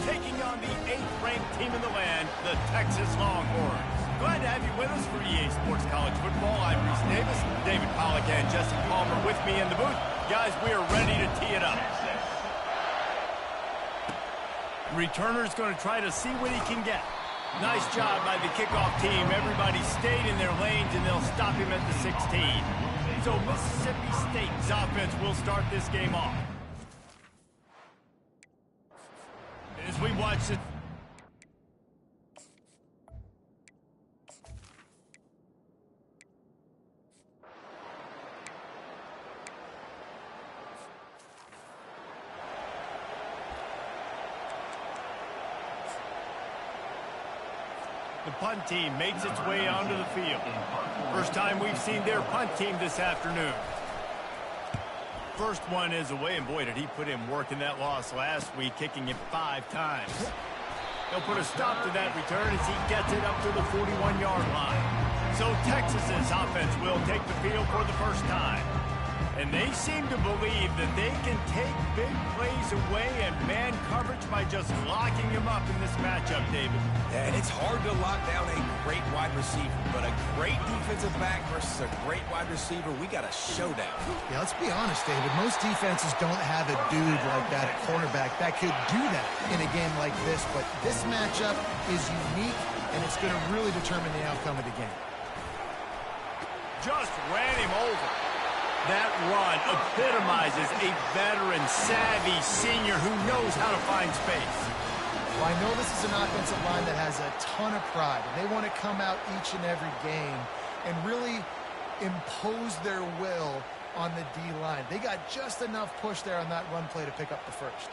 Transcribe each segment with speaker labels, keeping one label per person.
Speaker 1: taking on the 8th-ranked team in the land, the Texas Longhorns. Glad to have you with us for EA Sports College Football. I'm Reese Davis, David Pollack, and Jesse Palmer with me in the booth. Guys, we are ready to tee it up. Returner's going to try to see what he can get. Nice job by the kickoff team. Everybody stayed in their lanes, and they'll stop him at the 16. So Mississippi State's offense will start this game off. As we watch it. The punt team makes its way onto the field. First time we've seen their punt team this afternoon. First one is away, and boy, did he put in work in that loss last week, kicking it 5 times. They'll put a stop to that return as he gets it up to the 41-yard line. So Texas's offense will take the field for the first time. And they seem to believe that they can take big plays away and man coverage by just locking him up in this matchup, David.
Speaker 2: Yeah, and it's hard to lock down a great wide receiver, but a great defensive back versus a great wide receiver, we got a showdown.
Speaker 3: Yeah, let's be honest, David. Most defenses don't have a dude like that at cornerback that could do that in a game like this, but this matchup is unique, and it's going to really determine the outcome of the game.
Speaker 1: Just ran him over. That run epitomizes a veteran, savvy senior who knows how to find space.
Speaker 3: Well, I know this is an offensive line that has a ton of pride. They want to come out each and every game and really impose their will on the D-line. They got just enough push there on that run play to pick up the first.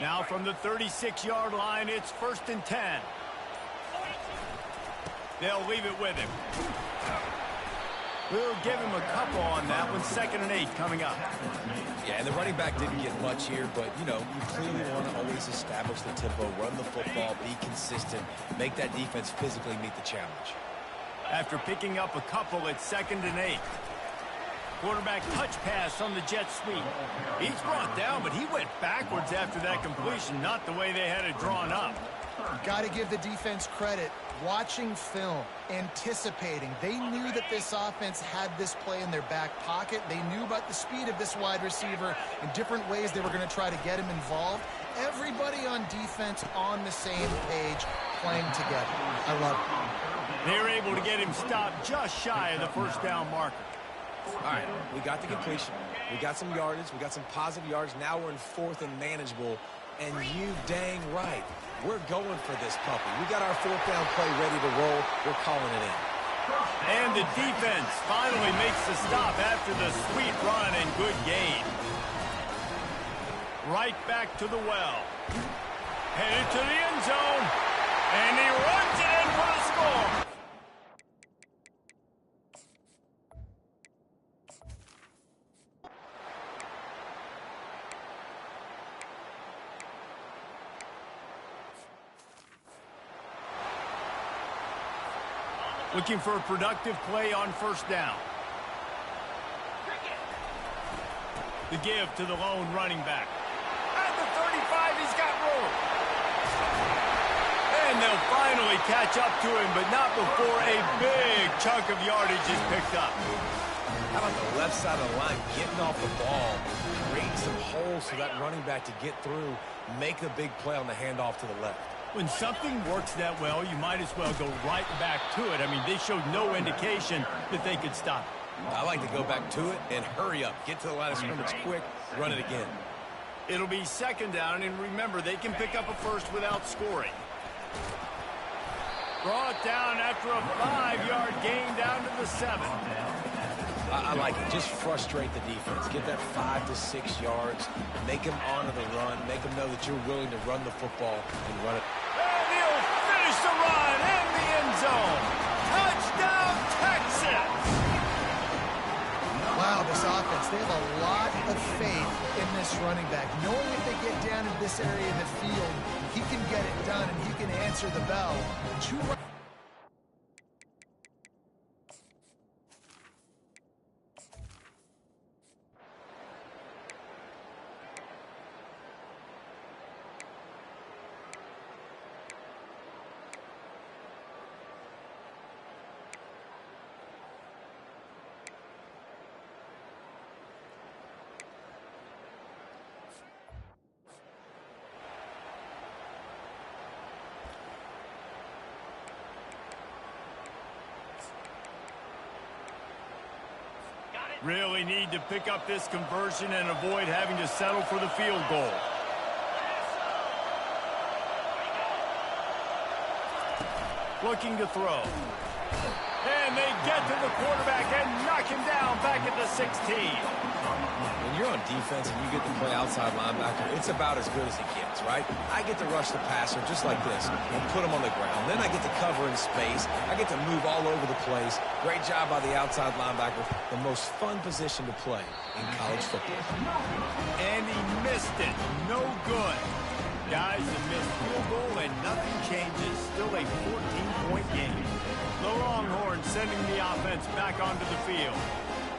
Speaker 1: Now from the 36-yard line, it's 1st and 10. They'll leave it with him. We'll give him a couple on that one. 2nd and 8 coming up.
Speaker 2: Yeah, and the running back didn't get much here, but, you know, you clearly want to always establish the tempo, run the football, be consistent, make that defense physically meet the challenge.
Speaker 1: After picking up a couple, it's 2nd and 8. Quarterback touch pass on the jet sweep. He's brought down, but he went backwards after that completion, not the way they had it drawn up.
Speaker 3: Got to give the defense credit. Watching film, anticipating. They knew that this offense had this play in their back pocket. They knew about the speed of this wide receiver in different ways they were going to try to get him involved. Everybody on defense on the same page, playing together. I love it.
Speaker 1: They were able to get him stopped just shy of the first down marker.
Speaker 2: All right, we got the completion. We got some yardage. We got some positive yards. Now we're in 4th and manageable. And you dang right. We're going for this puppy. We got our 4th down play ready to roll. We're calling it in.
Speaker 1: And the defense finally makes the stop after the sweet run and good gain. Right back to the well. Headed to the end zone. And he runs it in for the score. Looking for a productive play on 1st down. The give to the lone running back. At the 35, he's got room. And they'll finally catch up to him, but not before a big chunk of yardage is picked up.
Speaker 2: How about the left side of the line getting off the ball, creating some holes for that running back to get through, make the big play on the handoff to the left.
Speaker 1: When something works that well, you might as well go right back to it. I mean, they showed no indication that they could stop it.
Speaker 2: I like to go back to it and hurry up. Get to the line of scrimmage quick, run it again.
Speaker 1: It'll be 2nd down, and remember, they can pick up a first without scoring. Brought down after a 5-yard gain down to the 7.
Speaker 2: I like it. Just frustrate the defense. Get that 5 to 6 yards. Make them honor the run. Make them know that you're willing to run the football and run it.
Speaker 1: And he'll finish the run in the end zone. Touchdown, Texas!
Speaker 3: Wow, this offense, they have a lot of faith in this running back. Knowing if they get down in this area of the field, he can get it done and he can answer the bell.
Speaker 1: Really need to pick up this conversion and avoid having to settle for the field goal. Looking to throw. And they get to the quarterback and knock him down back at the 16.
Speaker 2: When you're on defense and you get to play outside linebacker, it's about as good as it gets, right? I get to rush the passer just like this and put him on the ground. Then I get to cover in space. I get to move all over the place. Great job by the outside linebacker. The most fun position to play in college football.
Speaker 1: And he missed it. No good. Guys, a missed field goal and nothing changes. Still a 14-point game. The Longhorns sending the offense back onto the field.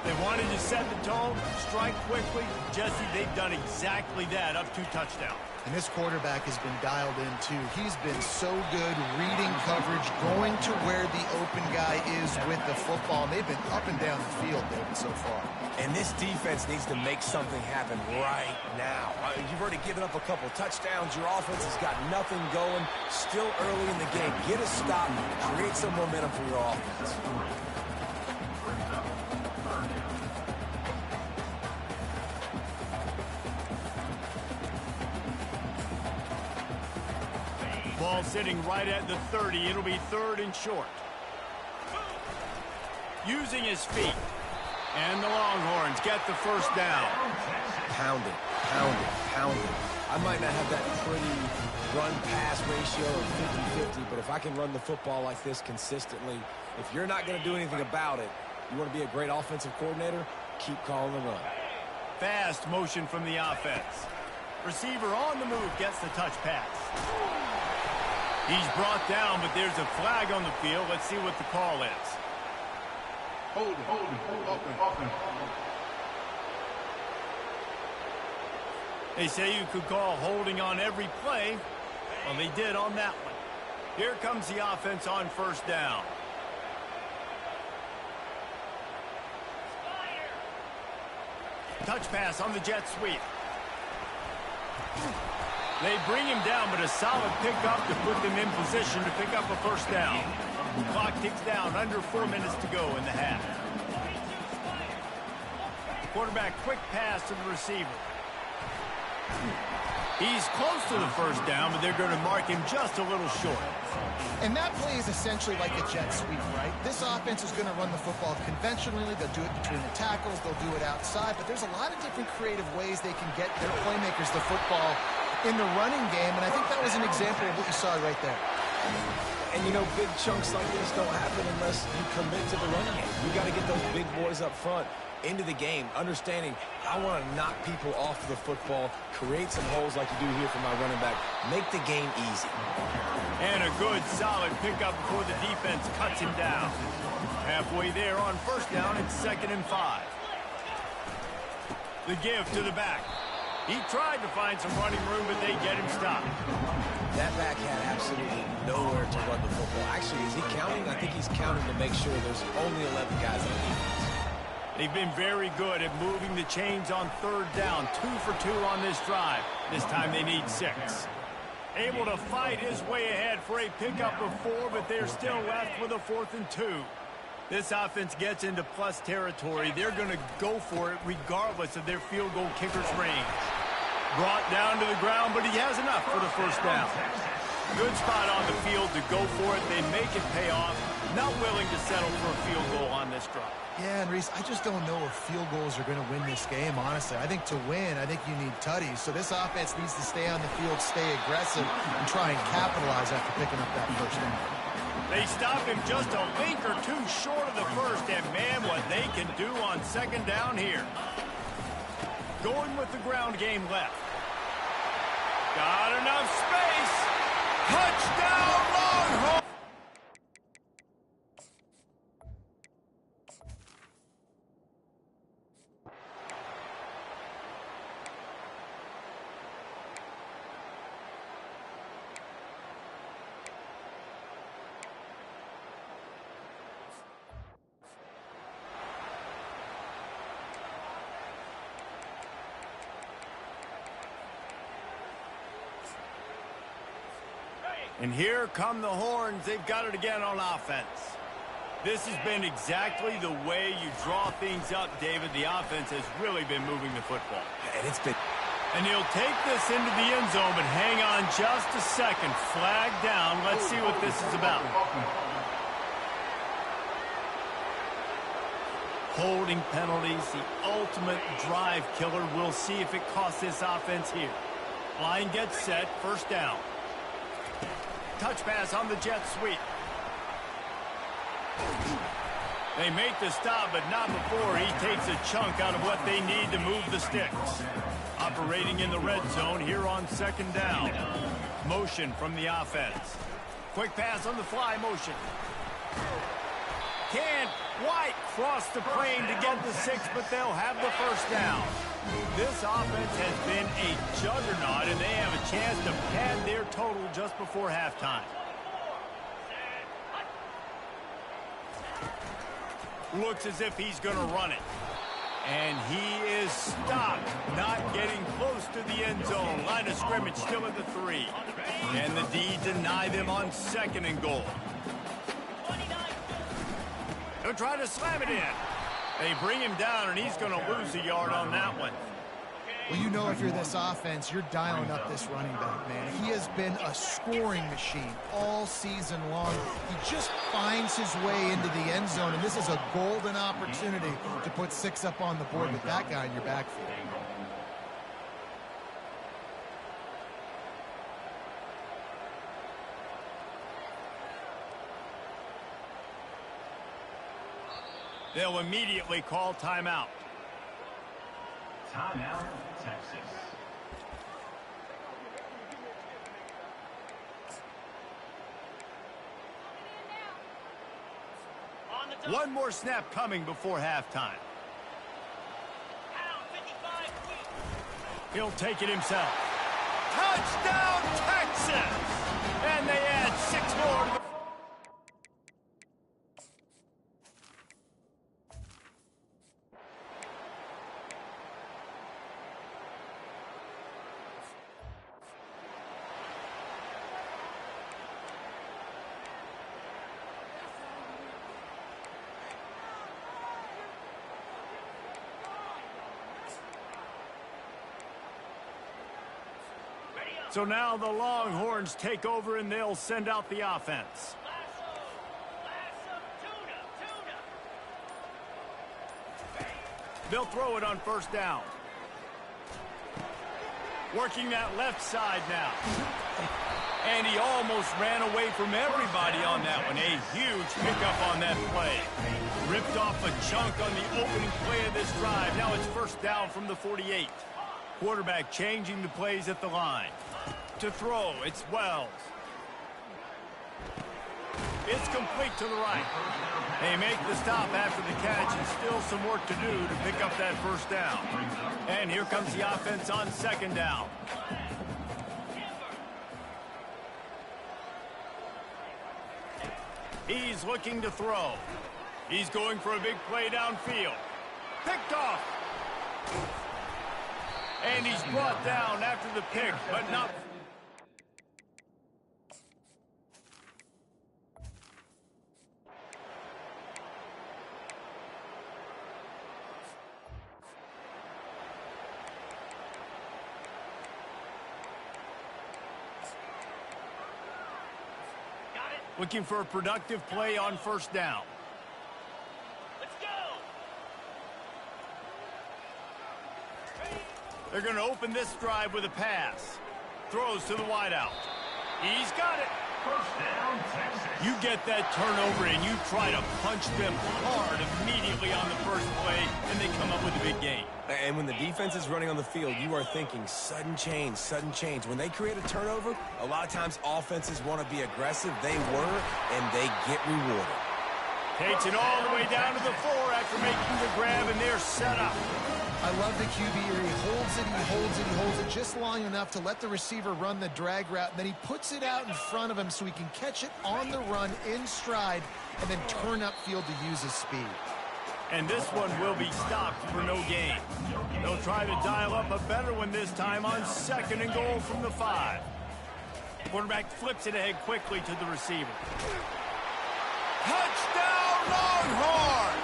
Speaker 1: They wanted to set the tone, strike quickly. Jesse, they've done exactly that, up 2 touchdowns.
Speaker 3: And this quarterback has been dialed in, too. He's been so good reading coverage, going to where the open guy is with the football. And they've been up and down the field, David, so far.
Speaker 2: And this defense needs to make something happen right now. You've already given up a couple touchdowns. Your offense has got nothing going. Still early in the game. Get a stop. Create some momentum for your offense.
Speaker 1: Ball sitting right at the 30. It'll be 3rd and short. Using his feet. And the Longhorns get the first down.
Speaker 2: Pound it, pound it, pound it. I might not have that pretty run-pass ratio of 50-50, but if I can run the football like this consistently, if you're not going to do anything about it, you want to be a great offensive coordinator, keep calling the run.
Speaker 1: Fast motion from the offense. Receiver on the move gets the touch pass. He's brought down, but there's a flag on the field. Let's see what the call is.
Speaker 4: Hold it.
Speaker 1: They say you could call holding on every play. Well, they did on that one. Here comes the offense on 1st down. Touch pass on the jet sweep. They bring him down, but a solid pickup to put them in position to pick up a 1st down. Clock ticks down, under 4 minutes to go in the half. Quarterback quick pass to the receiver. He's close to the 1st down, but they're going to mark him just a little short.
Speaker 3: And that play is essentially like a jet sweep, right? This offense is going to run the football conventionally. They'll do it between the tackles. They'll do it outside. But there's a lot of different creative ways they can get their playmakers the football in the running game. And I think that was an example of what you saw right there.
Speaker 2: And, you know, big chunks like this don't happen unless you commit to the running game. You got to get those big boys up front into the game, understanding I want to knock people off the football, create some holes like you do here for my running back, make the game easy.
Speaker 1: And a good, solid pickup before the defense cuts him down. Halfway there on 1st down, it's 2nd and 5. The give to the back. He tried to find some running room, but they get him stopped.
Speaker 2: That back had absolutely nowhere to run the football. Actually, is he counting? I think he's counting to make sure there's only 11 guys on defense.
Speaker 1: They've been very good at moving the chains on 3rd down. 2 for 2 on this drive. This time they need 6. Able to fight his way ahead for a pickup of 4, but they're still left with a 4th and 2. This offense gets into plus territory. They're going to go for it regardless of their field goal kicker's range. Brought down to the ground, but he has enough for the 1st down. Good spot on the field to go for it. They make it pay off. Not willing to settle for a field goal on this drive.
Speaker 3: Yeah, and Reese, I just don't know if field goals are going to win this game, honestly. I think to win, I think you need tutties. So this offense needs to stay on the field, stay aggressive, and try and capitalize after picking up that 1st down.
Speaker 1: They stop him just a link or 2 short of the 1st, and man, what they can do on 2nd down here. Going with the ground game left. Got enough space. Touchdown, Longhorns! And here come the Horns. They've got it again on offense. This has been exactly the way you draw things up, David. The offense has really been moving the football.
Speaker 2: And it's been...
Speaker 1: And he'll take this into the end zone, but hang on just a second. Flag down. Let's see what this is about. Holding penalties, the ultimate drive killer. We'll see if it costs this offense here. Line gets set, first down. Touch pass on the jet sweep. They make the stop, but not before he takes a chunk out of what they need to move the sticks. Operating in the red zone here on second down. Motion from the offense. Quick pass on the fly motion. Can't White cross the plane to get the 6, but they'll have the first down. This offense has been a juggernaut, and they have a chance to pad their total just before halftime. Looks as if he's going to run it. And he is stopped, not getting close to the end zone. Line of scrimmage still at the 3. And the D deny them on second and goal. They'll try to slam it in. They bring him down, and he's going to lose a yard on that one.
Speaker 3: Well, you know if you're this offense, you're dialing up this running back, man. He has been a scoring machine all season long. He just finds his way into the end zone, and this is a golden opportunity to put 6 up on the board with that guy in your backfield.
Speaker 1: They'll immediately call timeout.
Speaker 5: Timeout, Texas.
Speaker 1: One more snap coming before halftime. He'll take it himself. Touchdown, Texas! And they add 6 more to the... So now the Longhorns take over, and they'll send out the offense. They'll throw it on first down. Working that left side now. And he almost ran away from everybody on that one. A huge pickup on that play. Ripped off a chunk on the opening play of this drive. Now it's first down from the 48. Quarterback changing the plays at the line. To throw, it's Wells. It's complete to the right. They make the stop after the catch, and still some work to do to pick up that first down. And here comes the offense on second down. He's looking to throw. He's going for a big play downfield. Picked off. And he's brought down after the pick, but not... Looking for a productive play on first down.
Speaker 5: Let's go.
Speaker 1: They're going to open this drive with a pass. Throws to the wideout. He's got it.
Speaker 5: First down, Texas.
Speaker 1: You get that turnover and you try to punch them hard immediately on the first play, and they come up with a big gain.
Speaker 2: And when the defense is running on the field, you are thinking sudden change, sudden change. When they create a turnover, a lot of times offenses want to be aggressive. They were, and they get rewarded.
Speaker 1: Takes it all the way down to the 4 after making the grab, and they're set up.
Speaker 3: I love the QB here. He holds it, he holds it, he holds it just long enough to let the receiver run the drag route, and then he puts it out in front of him so he can catch it on the run in stride and then turn upfield to use his speed.
Speaker 1: And this one will be stopped for no gain. They'll try to dial up a better one this time on second and goal from the 5. Quarterback flips it ahead quickly to the receiver. Touchdown,
Speaker 2: Longhorn!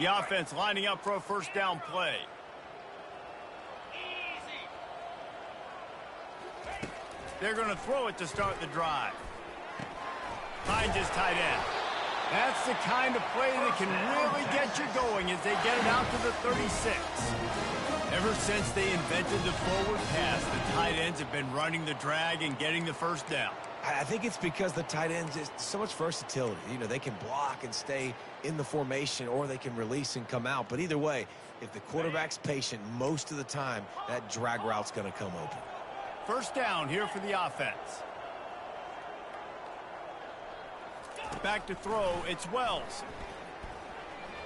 Speaker 1: The offense lining up for a first down play. They're going to throw it to start the drive. Finds his tight end. That's the kind of play that can really get you going as they get it out to the 36. Ever since they invented the forward pass, the tight ends have been running the drag and getting the first down.
Speaker 2: I think it's because the tight ends is so much versatility. You know, they can block and stay in the formation, or they can release and come out. But either way, if the quarterback's patient most of the time, that drag route's going to come open.
Speaker 1: First down here for the offense. Back to throw, it's Wells.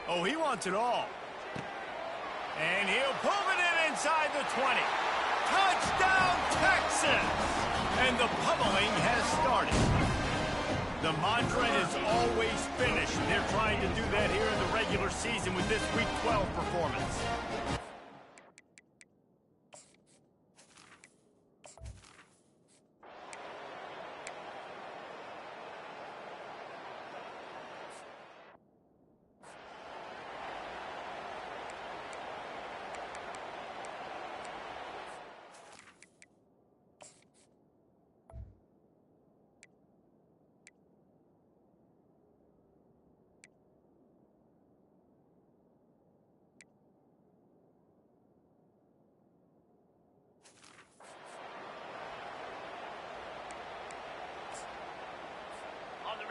Speaker 1: Oh, he wants it all. And he'll pull it in inside the 20. Touchdown, Texas! And the pummeling has started. The mantra is always finish. They're trying to do that here in the regular season with this Week 12 performance.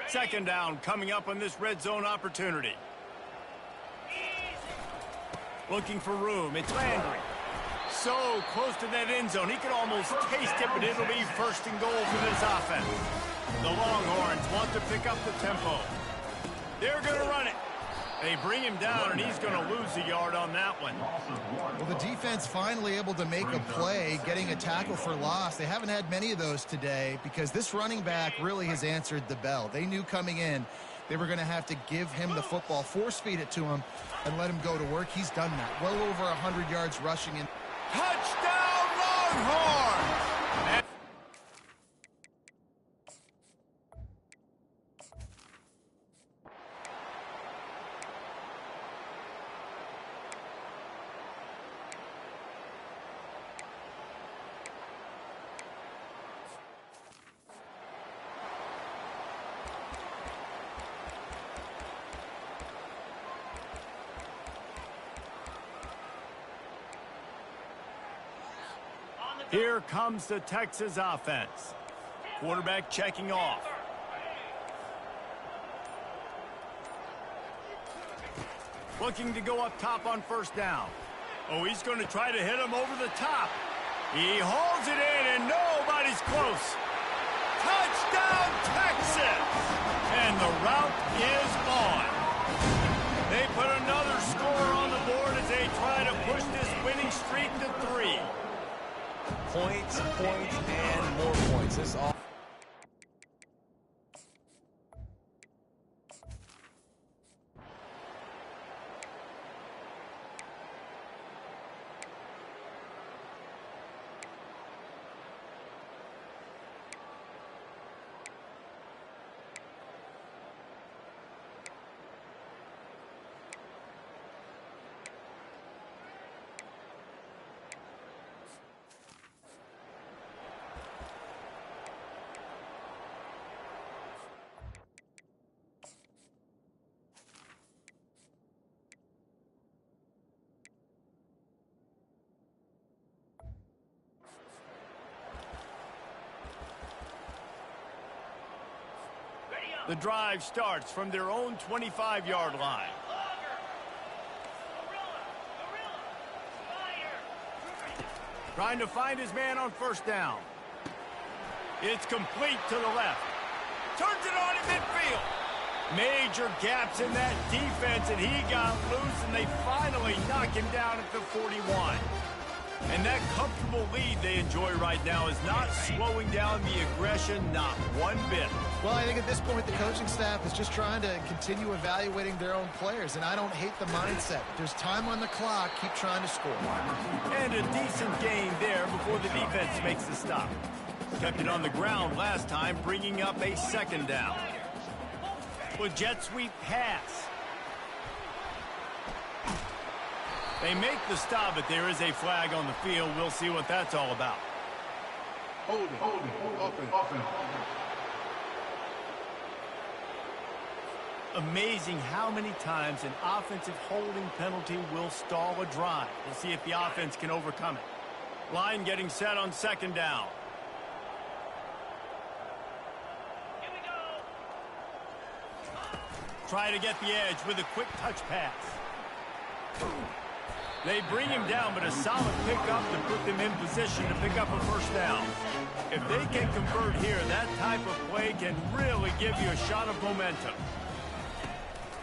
Speaker 1: Second down coming up on this red zone opportunity. Looking for room. It's Landry. So close to that end zone. He could almost taste it, but it'll be first and goal for this offense. The Longhorns want to pick up the tempo. They're going to run it. They bring him down, and he's going to lose a yard on that one.
Speaker 3: Well, the defense finally able to make a play, getting a tackle for loss. They haven't had many of those today because this running back really has answered the bell. They knew coming in they were going to have to give him the football, force feed it to him, and let him go to work. He's done that. Well over 100 yards rushing in.
Speaker 2: Touchdown, Longhorns!
Speaker 1: Here comes the Texas offense. Quarterback checking off. Looking to go up top on first down. Oh, he's going to try to hit him over the top. He hauls it in, and nobody's close. Touchdown, Texas! And the route is on. They put another score on the board as they try to push this winning streak to 3.
Speaker 2: Points, and more points. This all.
Speaker 1: The drive starts from their own 25-yard line. Trying to find his man on first down. It's complete to the left. Turns it on in midfield. Major gaps in that defense, and he got loose, and they finally knock him down at the 41. And that comfortable lead they enjoy right now is not slowing down the aggression, not one bit.
Speaker 3: Well, I think at this point the coaching staff is just trying to continue evaluating their own players, and I don't hate the mindset. There's time on the clock. Keep trying to score.
Speaker 1: And a decent gain there before the defense makes the stop. Kept it on the ground last time, bringing up a second down. With jet sweep pass. They make the stop, but there is a flag on the field. We'll see what that's all about.
Speaker 4: Holding. Offense.
Speaker 1: Amazing how many times an offensive holding penalty will stall a drive. We'll see if the offense can overcome it. Line getting set on second down.
Speaker 5: Here we go.
Speaker 1: Try to get the edge with a quick touch pass. They bring him down, but a solid pickup to put them in position to pick up a first down. If they can convert here, that type of play can really give you a shot of momentum.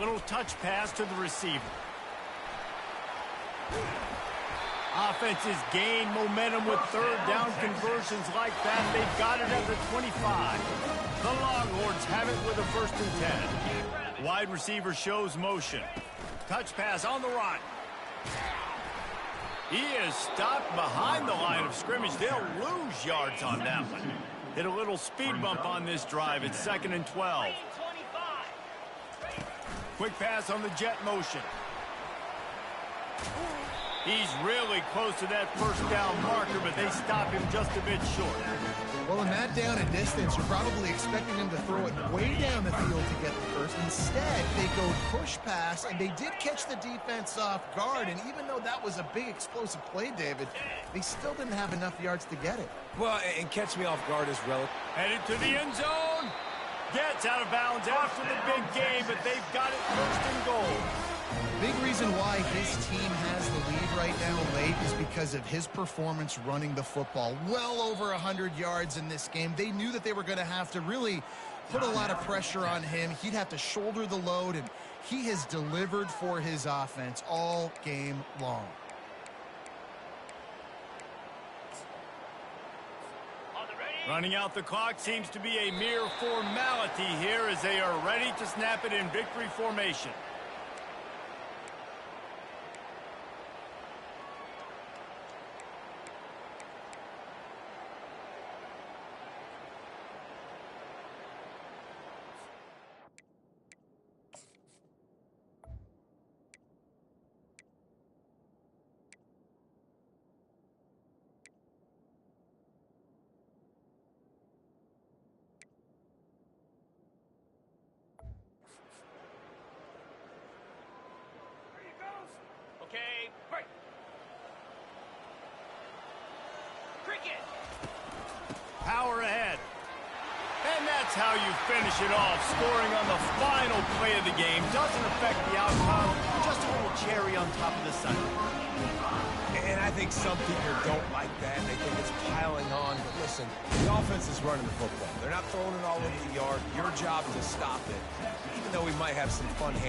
Speaker 1: Little touch pass to the receiver. Offenses gain momentum with third down conversions like that. They've got it at the 25. The Longhorns have it with a 1st and 10. Wide receiver shows motion. Touch pass on the run. He is stopped behind the line of scrimmage. They'll lose yards on that one. Hit a little speed bump on this drive. It's 2nd and 12. Quick pass on the jet motion. He's really close to that first down marker, but they stop him just a bit short.
Speaker 3: Well, in that down and distance, you're probably expecting him to throw it way down the field to get the first. Instead, they go push pass, and they did catch the defense off guard. And even though that was a big explosive play, David, they still didn't have enough yards to get it.
Speaker 2: Well, and catch me off guard is relative.
Speaker 1: Headed to the end zone. Gets out of bounds after the big game, but they've got it 1st and goal.
Speaker 3: Big reason why his team has the lead right now late is because of his performance running the football. Well over 100 yards in this game. They knew that they were going to have to really put a lot of pressure on him. He'd have to shoulder the load, and he has delivered for his offense all game long.
Speaker 1: Running out the clock seems to be a mere formality here as they are ready to snap it in victory formation.
Speaker 5: Okay, break. Cricket.
Speaker 1: Power ahead. And that's how you finish it off. Scoring on the final play of the game doesn't affect the outcome. Just a little cherry on top of the sundae.
Speaker 2: And I think some people don't like that. They think it's piling on. But listen, the offense is running the football. They're not throwing it all over the yard. Your job is to stop it, even though we might have some fun hands.